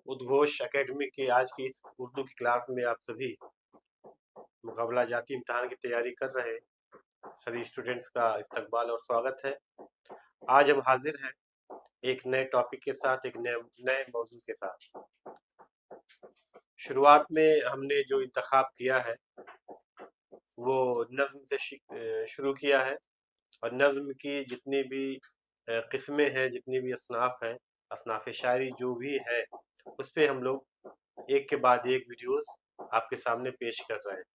उद्घोष एकेडमी की आज की इस उर्दू की क्लास में आप सभी मुकाबला जाती इम्तिहान की तैयारी कर रहे सभी स्टूडेंट्स का इस्तकबाल और स्वागत है। आज हम हाजिर हैं एक नए टॉपिक के साथ, एक नए नए मौजू के साथ। शुरुआत में हमने जो इंतखाब किया है वो नज़्म से शुरू किया है, और नज़्म की जितनी भी किस्में हैं, जितनी भी असनाफ हैं, असनाफ शायरी जो भी है, उस पे हम लोग एक के बाद एक वीडियोस आपके सामने पेश कर रहे हैं।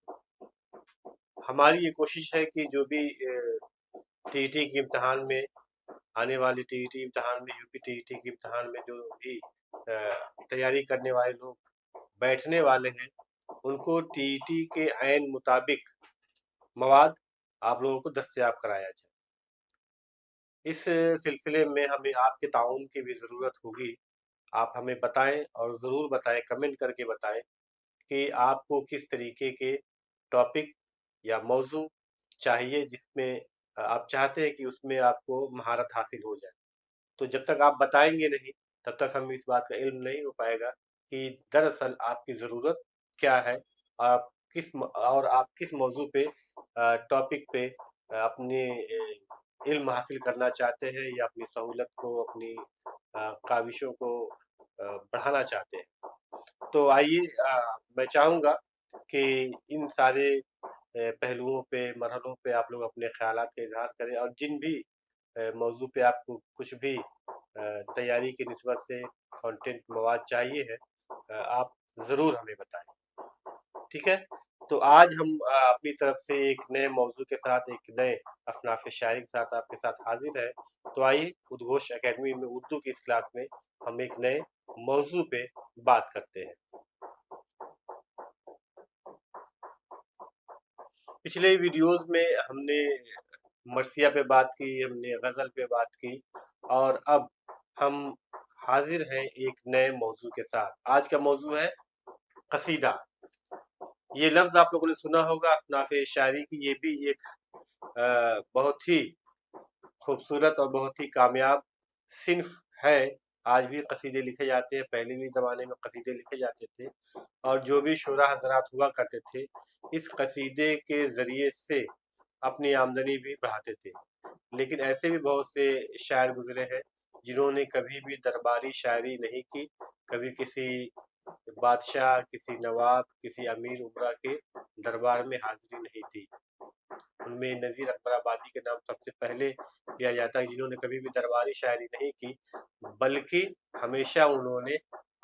हमारी ये कोशिश है कि जो भी टीईटी के इम्तिहान में, आने वाले टीईटी इम्तिहान में, यूपी टीईटी के इम्तिहान में जो भी तैयारी करने वाले लोग बैठने वाले हैं, उनको टीईटी के ऐन मुताबिक मवाद आप लोगों को दस्तयाब कराया जाए। इस सिलसिले में हमें आपके ताउन की भी ज़रूरत होगी। आप हमें बताएं, और ज़रूर बताएं, कमेंट करके बताएं कि आपको किस तरीके के टॉपिक या मौजू चाहिए जिसमें आप चाहते हैं कि उसमें आपको महारत हासिल हो जाए। तो जब तक आप बताएंगे नहीं, तब तक हमें इस बात का इल्म नहीं हो पाएगा कि दरअसल आपकी ज़रूरत क्या है, और आप किस मौजू पे, टॉपिक पे अपने इल्म हासिल करना चाहते हैं, या अपनी सहूलत को, अपनी काविशों को बढ़ाना चाहते हैं। तो आइए, मैं चाहूँगा कि इन सारे पहलुओं पे, मरहलों पे आप लोग अपने ख़यालात का इज़हार करें, और जिन भी मौज़ू पे आपको कुछ भी तैयारी की निस्बत से कंटेंट मवाद चाहिए है, आप ज़रूर हमें बताएं। ठीक है? तो आज हम अपनी तरफ से एक नए मौजू के साथ, एक नए असनाफ़ शायरी के साथ आपके साथ हाजिर है। तो आइए, उद्घोष एकेडमी में उर्दू की इस क्लास में हम एक नए मौजू पे बात करते हैं। पिछले वीडियोस में हमने मरसिया पे बात की, हमने गज़ल पे बात की, और अब हम हाजिर हैं एक नए मौजू के साथ। आज का मौजू है कसीदा। ये लफ्ज़ आप लोगों ने सुना होगा, असनाफ़ शायरी की ये भी एक बहुत ही खूबसूरत और बहुत ही कामयाब सिन्फ है। आज भी कसीदे लिखे जाते हैं, पहले भी ज़माने में कसीदे लिखे जाते थे, और जो भी शुरा हज़रात हुआ करते थे, इस कसीदे के ज़रिए से अपनी आमदनी भी बढ़ाते थे। लेकिन ऐसे भी बहुत से शायर गुज़रे हैं जिन्होंने कभी भी दरबारी शायरी नहीं की, कभी किसी बादशाह, किसी नवाब, किसी अमीर उमरा के दरबार में हाज़िरी नहीं दी। उनमें नज़ीर अकबर आबादी के नाम सबसे पहले लिया जाता है, जिन्होंने कभी भी दरबारी शायरी नहीं की, बल्कि हमेशा उन्होंने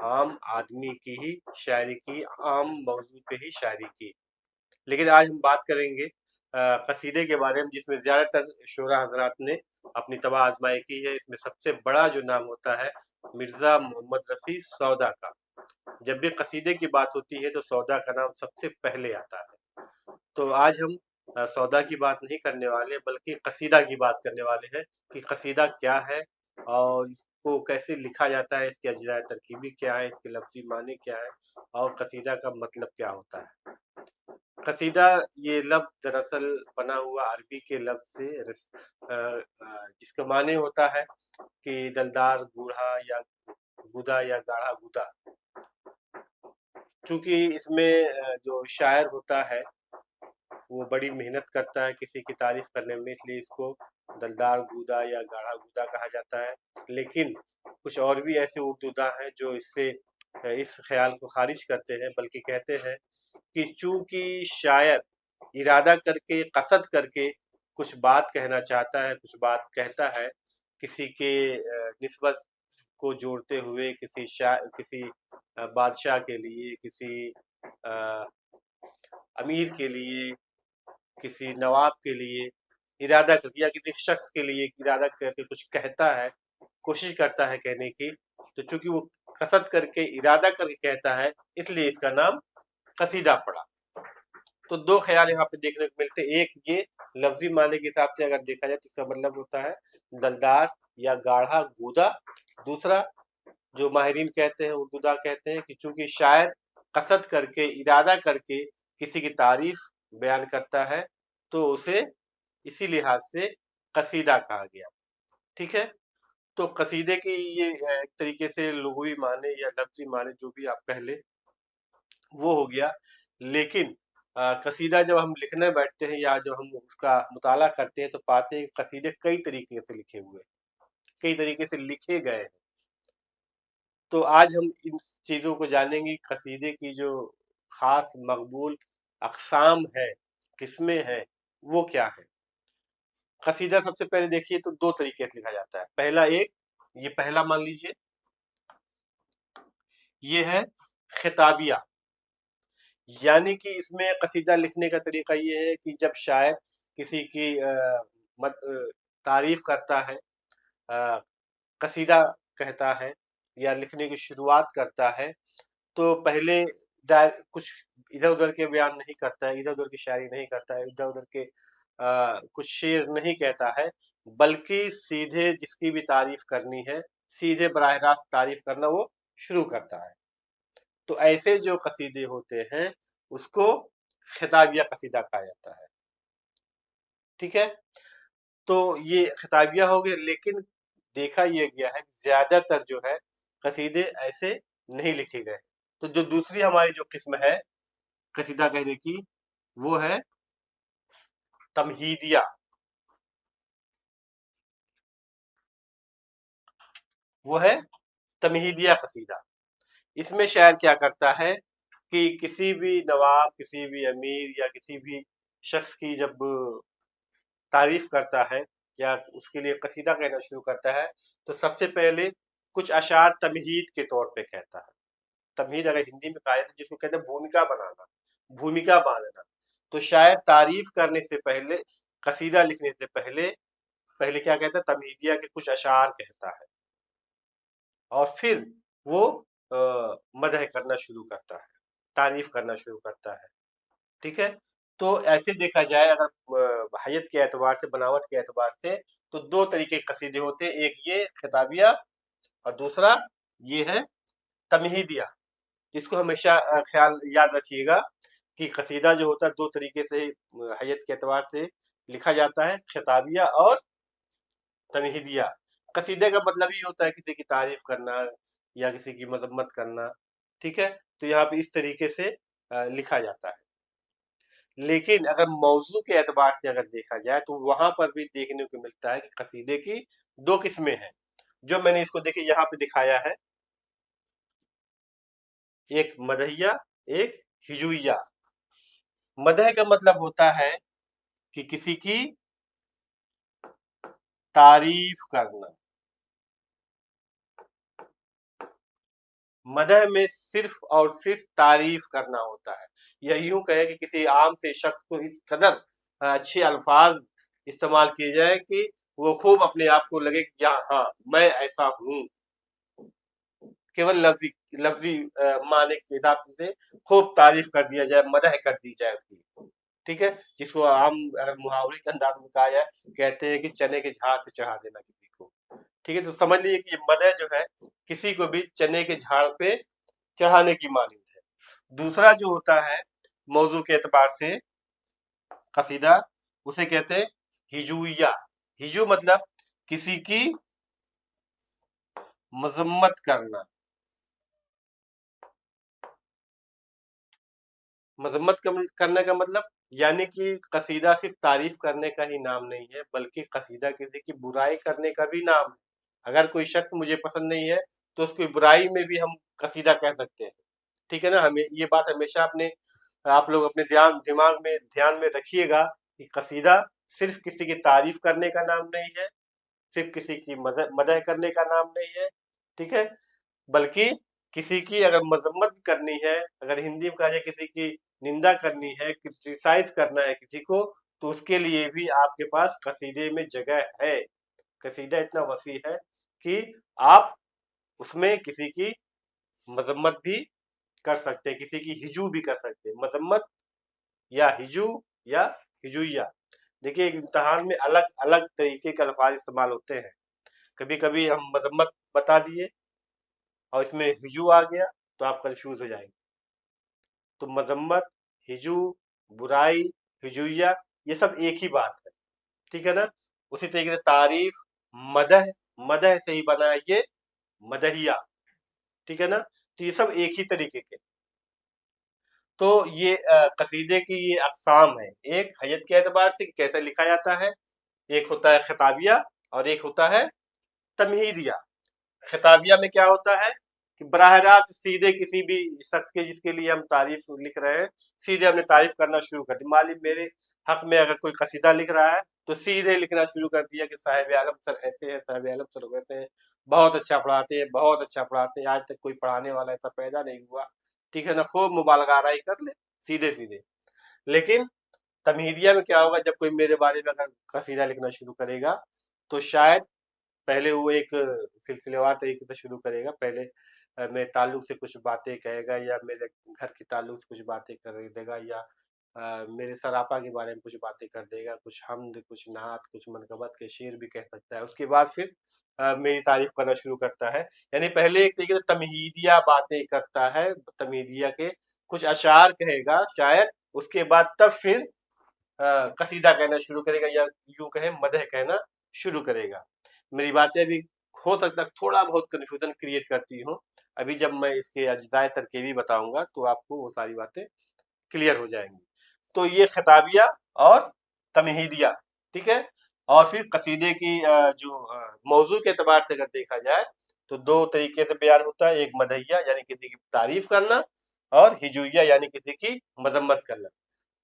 आम आदमी की ही शायरी की, आम मौजू पे ही शायरी की। लेकिन आज हम बात करेंगे कसीदे के बारे में, जिसमें ज़्यादातर शोरा हजरात ने अपनी तबाह आजमाई की है। इसमें सबसे बड़ा जो नाम होता है मिर्ज़ा मोहम्मद रफ़ी सौदा का। जब भी कसीदे की बात होती है तो सौदा का नाम सबसे पहले आता है। तो आज हम सौदा की बात नहीं करने वाले, बल्कि कसीदा की बात करने वाले हैं कि कसीदा क्या है, और इसको कैसे लिखा जाता है, इसकी अजज़ाए तरकीबी क्या है, इसके लफ्ज़ी माने क्या है, और कसीदा का मतलब क्या होता है। कसीदा ये लफ्ज़ दरअसल बना हुआ अरबी के लफ्ज़ से जिसका माने होता है कि दलदार, बूढ़ा, या गुदा, या गाढ़ा गुदा। चूँकि इसमें जो शायर होता है वो बड़ी मेहनत करता है किसी की तारीफ करने में, इसलिए इसको दलदार गूदा या गाढ़ा गूदा कहा जाता है। लेकिन कुछ और भी ऐसे उर्दूदा हैं जो इससे इस ख्याल को खारिज करते हैं, बल्कि कहते हैं कि चूंकि शायर इरादा करके, कसद करके कुछ बात कहना चाहता है, कुछ बात कहता है, किसी के निस्बत को जोड़ते हुए, किसी बादशाह के लिए, किसी अ, अमीर के लिए, किसी नवाब के लिए इरादा करके, या किसी शख्स के लिए इरादा करके कुछ कहता है, कोशिश करता है कहने की, तो चूंकि वो कसद करके, इरादा करके कहता है, इसलिए इसका नाम कसीदा पड़ा। तो दो ख्याल यहाँ पे देखने को मिलते हैं। एक ये लफ्जी माने के हिसाब से अगर देखा जाए तो इसका मतलब होता है दलदार या गाढ़ा गूदा। दूसरा जो माहिरीन कहते हैं, उर्दूदा कहते हैं कि चूंकि शायर कसद करके, इरादा करके किसी की तारीफ बयान करता है, तो उसे इसी लिहाज से कसीदा कहा गया। ठीक है? तो कसीदे की ये एक तरीके से लुग़वी माने या लफ्ज़ी माने जो भी आप कह लें, वो हो गया। लेकिन कसीदा जब हम लिखने बैठते हैं या जब हम उसका मुताला करते हैं तो पाते हैं कि कसीदे कई तरीके से लिखे हुए हैं, कई तरीके से लिखे गए हैं। तो आज हम इन चीज़ों को जानेंगे, कसीदे की जो ख़ास मक़बूल अक़साम है, किस्में हैं, वो क्या है? कसीदा सबसे पहले देखिए तो 2 तरीके से लिखा जाता है। पहला एक, ये पहला मान लीजिए, ये है खिताबिया, यानी कि इसमें कसीदा लिखने का तरीका ये है कि जब शायर किसी की तारीफ़ करता है, कसीदा कहता है या लिखने की शुरुआत करता है, तो पहले कुछ इधर-उधर के बयान नहीं करता है, इधर-उधर की शायरी नहीं करता है, इधर-उधर के कुछ शेर नहीं कहता है, बल्कि सीधे जिसकी भी तारीफ़ करनी है, सीधे बराह रास्त तारीफ़ करना वो शुरू करता है। तो ऐसे जो कसीदे होते हैं, उसको खिताबिया कसीदा कहा जाता है। ठीक है? तो ये खिताबिया हो गए, लेकिन देखा ये गया है कि ज़्यादातर जो है कसीदे ऐसे नहीं लिखे गए। तो जो दूसरी हमारी जो किस्म है कसीदा कहने की, वो है तमहीदिया। वो है तमहीदिया कसीदा। इसमें शायर क्या करता है कि किसी भी नवाब, किसी भी अमीर या किसी भी शख्स की जब तारीफ करता है या उसके लिए कसीदा कहना शुरू करता है, तो सबसे पहले कुछ अशार तमहीद के तौर पे कहता है। तमहीद अगर हिंदी में कहा जाए तो जिसको कहते हैं भूमिका बनाना, भूमिका बांधना। तो शायर तारीफ करने से पहले, कसीदा लिखने से पहले पहले क्या कहता है, तमहीदिया के कुछ अशार कहता है और फिर वो मदह करना शुरू करता है, तारीफ करना शुरू करता है। ठीक है? तो ऐसे देखा जाए अगर हैयत के एतबार से, बनावट के एतबार से, तो 2 तरीके के कसीदे होते हैं, एक ये खिताबिया और दूसरा ये है तमहीदिया। इसको हमेशा ख्याल याद रखिएगा कि कसीदा जो होता है 2 तरीके से हैयत के एतबार से लिखा जाता है, खिताबिया और तमहीदिया। कसीदे का मतलब ये होता है किसी की तारीफ करना या किसी की मजम्मत करना। ठीक है? तो यहाँ पे इस तरीके से लिखा जाता है। लेकिन अगर मौजू के एतबार से अगर देखा जाए तो वहां पर भी देखने को मिलता है कि कसीदे की 2 किस्में हैं, जो मैंने इसको देखिए यहाँ पे दिखाया है, एक मदहिया, एक हिजुइया। मदह का मतलब होता है कि किसी की तारीफ करना। मदह में सिर्फ और सिर्फ तारीफ करना होता है, या यूं कहे कि किसी आम से शख्स को इस कदर अच्छे अल्फाज इस्तेमाल किए जाए कि वो खूब अपने आप को लगे कि हाँ मैं ऐसा हूँ। केवल लफ्जी लफ्जी माने के हिसाब से खूब तारीफ कर दिया जाए, मदह कर दी जाए उसकी। ठीक है? जिसको आम अगर मुहावरे के अंदाज में कहा जाए, कहते हैं कि चने के झाड़ पे चढ़ा देना किसी को। ठीक है? तो समझ लीजिए कि मदह जो है किसी को भी चने के झाड़ पे चढ़ाने की मानी है। दूसरा जो होता है मौजू के एतबार से कसीदा, उसे कहते हैं हिजुइया। हिजू मतलब किसी की मजम्मत करना। मजम्मत करने का मतलब, यानी कि कसीदा सिर्फ तारीफ करने का ही नाम नहीं है, बल्कि कसीदा किसी की बुराई करने का भी नाम है। अगर कोई शख्स मुझे पसंद नहीं है तो उसकी बुराई में भी हम कसीदा कह सकते हैं। ठीक है ना? हमें ये बात हमेशा अपने आप लोग अपने ध्यान में रखिएगा कि कसीदा सिर्फ किसी की तारीफ करने का नाम नहीं है, सिर्फ किसी की मदह करने का नाम नहीं है। ठीक है? बल्कि किसी की अगर मजम्मत करनी है, अगर हिंदी में कहा जाए किसी की निंदा करनी है, क्रिटिसाइज करना है किसी को, तो उसके लिए भी आपके पास कसीदे में जगह है। कसीदा इतना वसी है कि आप उसमें किसी की मजम्मत भी कर सकते हैं, किसी की हिजू भी कर सकते हैं। मजम्मत या हिजू या हिजुइया। देखिए इम्तिहान में अलग अलग तरीके के अल्फाज इस्तेमाल होते हैं। कभी कभी हम मजम्मत बता दिए और इसमें हिजू आ गया तो आप कंफ्यूज हो जाएंगे। तो मजम्मत, हिजू, बुराई, हिजुइया, ये सब एक ही बात है। ठीक है ना? उसी तरीके से तारीफ, मदह, मदह से ही बना है ये मदहिया, ठीक है ना। तो ये सब एक ही तरीके के। तो ये कसीदे की ये अक़साम है, एक हैयत के एतबार से कैसे लिखा जाता है, एक होता है खिताबिया और एक होता है तमहीदिया। खिताबिया में क्या होता है कि बराह रास्त सीधे किसी भी शख्स के जिसके लिए हम तारीफ लिख रहे हैं, सीधे हमने तारीफ करना शुरू कर दी। मान ली मेरे हक में अगर कोई कसीदा लिख रहा है तो सीधे लिखना शुरू कर दिया कि साहिब आलम सर ऐसे हैं, साहिब आलम सर वैसे हैं, बहुत अच्छा पढ़ाते हैं, बहुत अच्छा पढ़ाते हैं, आज तक कोई पढ़ाने वाला ऐसा पैदा नहीं हुआ, ठीक है ना। खूब मुबालगा आराई कर ले सीधे सीधे। लेकिन तमहीदिया में क्या होगा, जब कोई मेरे बारे में अगर कसीदा लिखना शुरू करेगा तो शायद पहले वो एक सिलसिलेवार तरीके से शुरू करेगा। पहले मेरे ताल्लुक से कुछ बातें कहेगा, या मेरे घर के ताल्लुक से कुछ बातें कर देगा, या मेरे सरापा के बारे में कुछ बातें कर देगा, कुछ हम्द, कुछ नात, कुछ मनक़बत के शेर भी कह सकता है। उसके बाद फिर मेरी तारीफ करना शुरू करता है। यानी पहले एक तरीके से तमहीदिया बातें करता है, तमहीदिया के कुछ अशार कहेगा शायद, उसके बाद तब फिर कसीदा कहना शुरू करेगा, या यूं कहें मदह कहना शुरू करेगा। मेरी बातें अभी हो सकता है थोड़ा बहुत कन्फ्यूजन क्रिएट करती हूँ। अभी जब मैं इसके अज्जाए तरकीबी बताऊंगा तो आपको वो सारी बातें क्लियर हो जाएंगी। तो ये खिताबिया और तमहीदिया, ठीक है। और फिर कसीदे की जो मौजू के एतबार से अगर देखा जाए तो दो तरीके से बयान होता है, एक मदहिया यानी किसी की तारीफ करना, और हिजुइया यानी किसी की मजम्मत करना।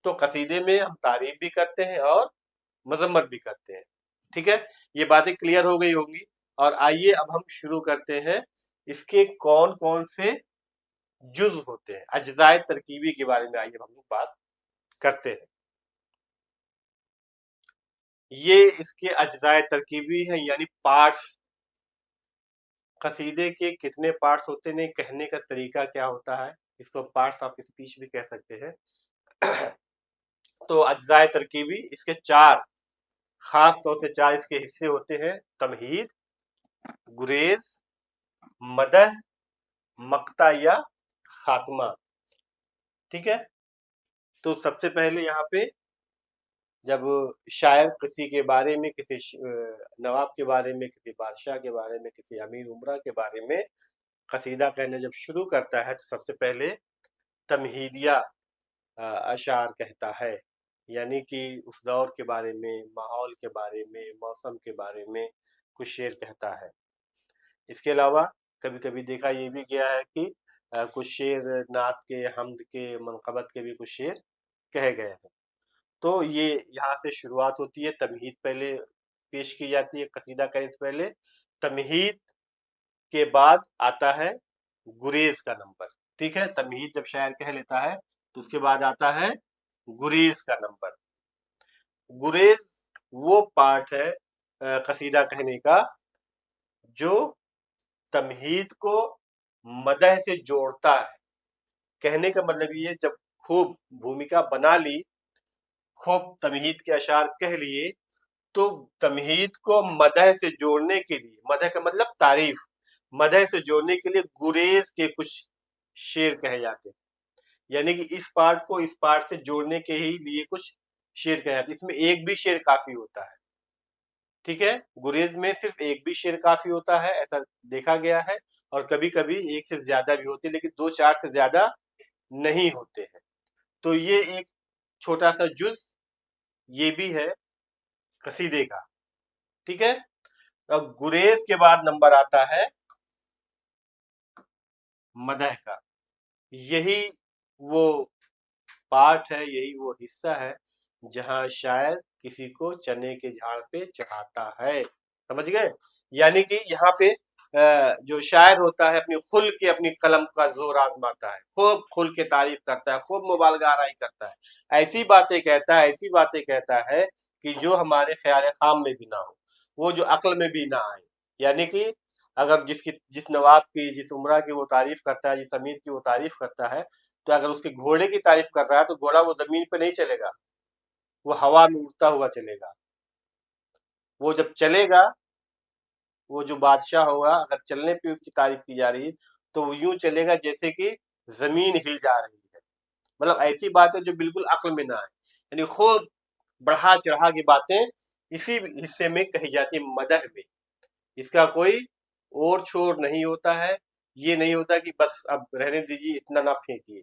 तो कसीदे में हम तारीफ भी करते हैं और मजम्मत भी करते हैं, ठीक है। ये बातें क्लियर हो गई होंगी। और आइए अब हम शुरू करते हैं, इसके कौन कौन से जुज होते हैं, अज्जाए तरकीबी के बारे में आइए हम लोग बात करते हैं। ये इसके अज्जाए तरकीबी हैं, यानी पार्ट्स। कसीदे के कितने पार्ट्स होते हैं, कहने का तरीका क्या होता है, इसको पार्ट्स ऑफ स्पीच भी कह सकते हैं। तो अज्जाए तरकीबी इसके चार, खास तौर से चार इसके हिस्से होते हैं: तमहीद, गुरेज, मदह, मक्ता या खात्मा, ठीक है। तो सबसे पहले यहाँ पे जब शायर किसी के बारे में, किसी नवाब के बारे में, किसी बादशाह के बारे में, किसी अमीर उमरा के बारे में कसीदा कहना जब शुरू करता है तो सबसे पहले तमहीदिया अशार कहता है, यानी कि उस दौर के बारे में, माहौल के बारे में, मौसम के बारे में कुछ शेर कहता है। इसके अलावा कभी कभी देखा ये भी गया है कि कुछ शेर नात के, हम्द के, मनक़बत के भी कुछ शेर कहे गए हैं। तो ये यहाँ से शुरुआत होती है, तमहीद पहले पेश की जाती है कसीदा कहने से पहले। तमहीद के बाद आता है गुरेज का नंबर, ठीक है। तमहीद जब शायर कह लेता है तो उसके बाद आता है गुरेज का नंबर। गुरेज वो पार्ट है कसीदा कहने का जो तमहीद को मदह से जोड़ता है। कहने का मतलब ये, जब खूब भूमिका बना ली, खूब तमहीद के अशार कह लिए, तो तमहीद को मदह से जोड़ने के लिए, मदह का मतलब तारीफ, मदह से जोड़ने के लिए गुरेज के कुछ शेर कहे जाते हैं। यानी कि इस पार्ट को इस पार्ट से जोड़ने के ही लिए कुछ शेर कहे जाते हैं। इसमें एक भी शेर काफी होता है, ठीक है। गुरेज में सिर्फ एक भी शेर काफी होता है, ऐसा देखा गया है। और कभी कभी एक से ज्यादा भी होते हैं, लेकिन दो चार से ज्यादा नहीं होते हैं। तो ये एक छोटा सा जुज ये भी है कसीदे का, ठीक है। अब गुरेज के बाद नंबर आता है मदह का। यही वो पार्ट है, यही वो हिस्सा है जहां शायर किसी को चने के झाड़ पे चढ़ाता है, समझ गए। यानी कि यहाँ पे जो शायर होता है अपनी खुल के, अपनी कलम का जोर आजमाता है, खूब खुल के तारीफ करता है, खूब मुबालगा आराई करता है, ऐसी बातें कहता है, ऐसी बातें कहता है कि जो हमारे ख्याल खाम में भी ना हो, वो जो अक्ल में भी ना आए। यानी कि अगर जिस नवाब की, जिस उमरा की वो तारीफ करता है, जिस अमीर की वो तारीफ करता है, तो अगर उसके घोड़े की तारीफ कर रहा है तो घोड़ा वो जमीन पे नहीं चलेगा, वो हवा में उड़ता हुआ चलेगा। वो जब चलेगा, वो जो बादशाह होगा, अगर चलने पे उसकी तारीफ की जा रही है तो वो यूं चलेगा जैसे कि जमीन हिल जा रही है। मतलब ऐसी बातें जो बिल्कुल अक्ल में ना आए, यानी खूब बढ़ा चढ़ा की बातें इसी हिस्से में कही जाती है, मदह में। इसका कोई ओर छोर नहीं होता है। ये नहीं होता कि बस अब रहने दीजिए, इतना ना फेंकिए।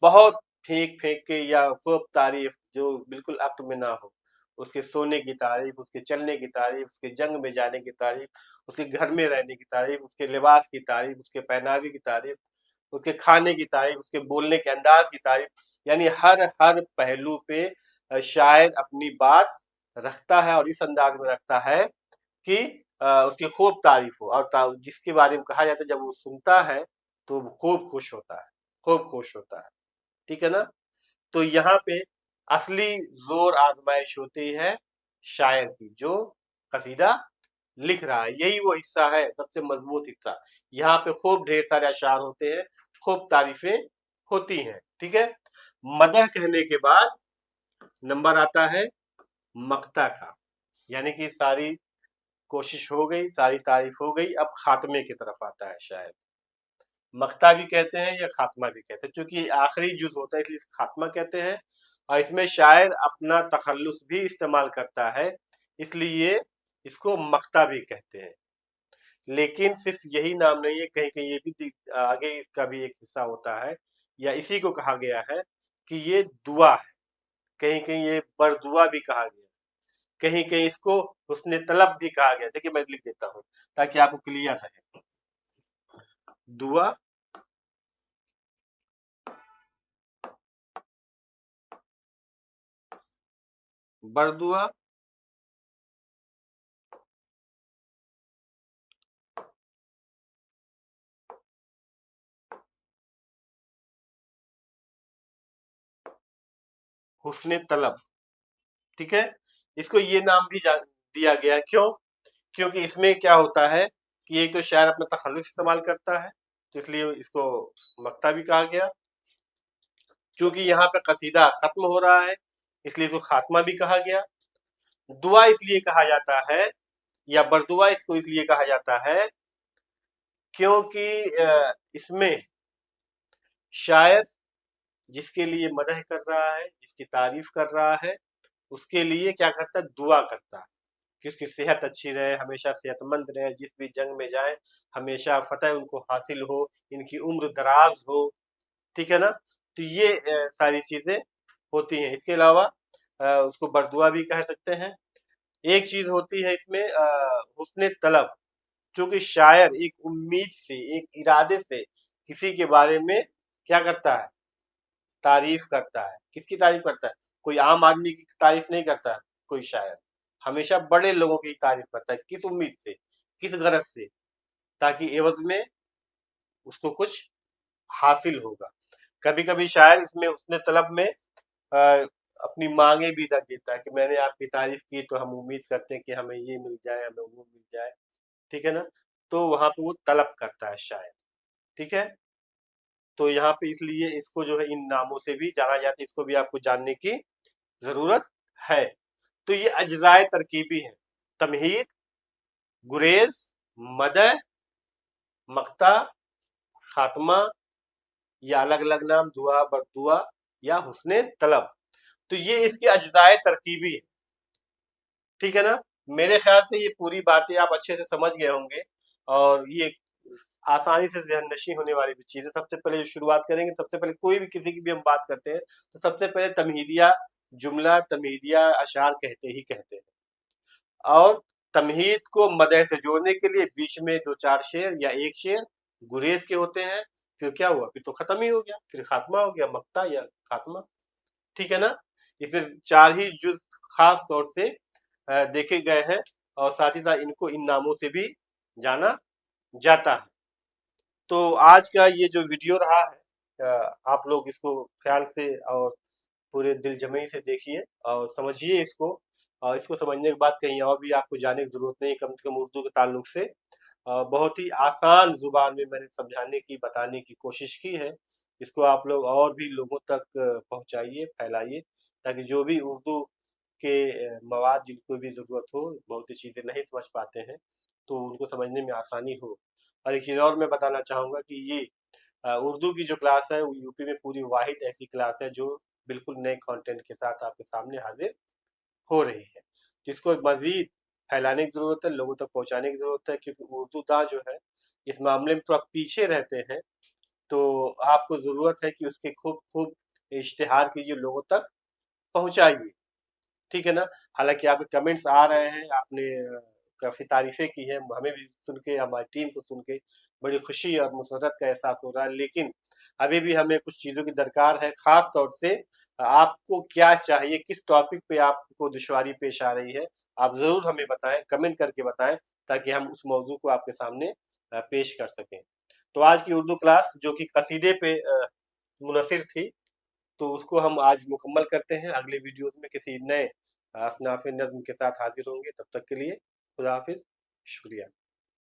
बहुत फेंक फेंक के या खूब तारीफ जो बिल्कुल अक्ल में ना हो, उसके सोने की तारीफ, उसके चलने की तारीफ, उसके जंग में जाने की तारीफ, उसके घर में रहने की तारीफ, उसके लिबास की तारीफ, उसके पहनावे की तारीफ, उसके खाने की तारीफ, उसके बोलने के अंदाज की तारीफ, यानी हर हर पहलू पे शायर अपनी बात रखता है और इस अंदाज में रखता है कि उसकी खूब तारीफ हो, और जिसके बारे में कहा जाता है जब वो सुनता है तो वो खूब खुश होता है, खूब खुश होता है। ठीक है ना? तो यहाँ पे असली जोर आजमाइश होती है शायर की, जो कसीदा लिख रहा है। यही वो हिस्सा है, सबसे मजबूत हिस्सा। यहाँ पे खूब ढेर सारे अशार होते हैं, खूब तारीफें होती हैं। ठीक है? मदह कहने के बाद नंबर आता है मक्ता का, यानी कि सारी कोशिश हो गई, सारी तारीफ हो गई, अब खात्मे की तरफ आता है शायर। मक्ता भी कहते हैं या खात्मा भी कहते हैं, क्योंकि आखिरी जुज होता है इसलिए खात्मा कहते हैं। और इसमें शायर अपना तखल्लुस भी इस्तेमाल करता है, इसलिए इसको मक्ता भी कहते हैं। लेकिन सिर्फ यही नाम नहीं है, कहीं कहीं ये भी आगे इसका भी एक हिस्सा होता है, या इसी को कहा गया है कि ये दुआ है। कहीं कहीं ये बरदुआ भी कहा गया, कहीं कहीं इसको हुस्ने तलब भी कहा गया। देखिए मैं लिख देता हूँ ताकि आपको क्लियर रहे। दुआ, बरदुआ, हुस्ने तलब। ठीक है? इसको ये नाम भी दिया गया है। क्यों? क्योंकि इसमें क्या होता है कि एक तो शायर अपना तखल्लुस इस्तेमाल करता है, तो इसलिए इसको मक्ता भी कहा गया। क्योंकि यहाँ पे कसीदा खत्म हो रहा है, इसलिए इसको खात्मा भी कहा गया। दुआ इसलिए कहा जाता है, या बरदुआ इसको इसलिए कहा जाता है, क्योंकि इसमें शायर जिसके लिए मदह कर रहा है, जिसकी तारीफ कर रहा है, उसके लिए क्या करता है? दुआ करता है कि उसकी सेहत अच्छी रहे, हमेशा सेहतमंद रहे, जिस भी जंग में जाए हमेशा फतह उनको हासिल हो, इनकी उम्र दराज हो। ठीक है ना? तो ये सारी चीजें होती हैं। इसके अलावा उसको बरदुआ भी कह सकते हैं। एक चीज होती है इसमें हुस्ने तलब, चूंकि शायर एक उम्मीद से, एक इरादे से किसी के बारे में क्या करता है? तारीफ करता है। किसकी तारीफ करता है? कोई आम आदमी की तारीफ नहीं करता है कोई शायर, हमेशा बड़े लोगों की तारीफ करता है। किस उम्मीद से, किस गरज से? ताकि एवज में उसको कुछ हासिल होगा। कभी कभी शायर इसमें उसने तलब में अपनी मांगे भी रख देता है कि मैंने आपकी तारीफ की तो हम उम्मीद करते हैं कि हमें ये मिल जाए, हमें वो मिल जाए। ठीक है ना? तो वहां पे वो तलब करता है शायर। ठीक है? तो यहाँ पे इसलिए इसको जो है इन नामों से भी जाना जाता है, इसको भी आपको जानने की जरूरत है। तो ये अज्जाए तरकीबी है: तमहीद, गुरेज, मदह, मक्ता, खात्मा, या अलग अलग नाम दुआ, बरदुआ, या हुस्ने तलब। तो ये इसके अज्जाए तरकीबी है। ठीक है ना? मेरे ख्याल से ये पूरी बातें आप अच्छे से समझ गए होंगे, और ये आसानी से ज़हन नशीं होने वाली भी चीज़ है। सबसे पहले जो शुरुआत करेंगे, सबसे पहले कोई भी किसी की भी हम बात करते हैं, तो सबसे पहले तमहीदिया जुमला, तमहीदिया अशार कहते ही कहते हैं। और तमहीद को मदह से जोड़ने के लिए बीच में 2-4 शेर या 1 शेर गुरेज के होते हैं। फिर क्या हुआ? फिर तो खत्म ही हो गया, फिर खात्मा हो गया, मक्ता या खात्मा। ठीक है ना? इसमें 4 ही जुज़ खास तौर से देखे गए हैं, और साथ ही साथ इनको इन नामों से भी जाना जाता है। तो आज का ये जो वीडियो रहा है, आप लोग इसको ख्याल से और पूरे दिल जमई से देखिए और समझिए इसको, और इसको समझने के बाद कहीं और भी आपको जाने की जरूरत नहीं, कम से कम उर्दू के ताल्लुक से बहुत ही आसान जुबान में मैंने समझाने की, बताने की कोशिश की है। इसको आप लोग और भी लोगों तक पहुंचाइए, फैलाइए, ताकि जो भी उर्दू के मवाद जिनको भी ज़रूरत हो, बहुत सी चीज़ें नहीं समझ पाते हैं, तो उनको समझने में आसानी हो। और एक चीज़ और मैं बताना चाहूँगा कि ये उर्दू की जो क्लास है वो यूपी में पूरी वाहिद ऐसी क्लास है जो बिल्कुल नए कंटेंट के साथ आपके सामने हाजिर हो रही है। जिसको मज़ीद फैलाने की ज़रूरत है, लोगों तक पहुँचाने की ज़रूरत है, क्योंकि उर्दू दाँ जो है इस मामले में थोड़ा पीछे रहते हैं। तो आपको ज़रूरत है कि उसके खूब-खूब इश्तिहार कीजिए, लोगों तक पहुँचाइए, ठीक है ना? हालाँकि आपके कमेंट्स आ रहे हैं, आपने काफ़ी तारीफ़ें की हैं, हमें भी सुन के, हमारी टीम को सुन के बड़ी खुशी और मसर्रत का एहसास हो रहा है, लेकिन अभी भी हमें कुछ चीज़ों की दरकार है, ख़ास तौर से आपको क्या चाहिए, किस टॉपिक पे आपको दुश्वारी पेश आ रही है, आप ज़रूर हमें बताएँ, कमेंट करके बताएँ, ताकि हम उस मौज़ू को आपके सामने पेश कर सकें। तो आज की उर्दू क्लास जो कि कसीदे पे मुनहसर थी, तो उसको हम आज मुकम्मल करते हैं। अगले वीडियोज़ में किसी नए असनाफ़ नज़्म के साथ हाज़िर होंगे, तब तक के लिए खुदा हाफ़िज़, शुक्रिया।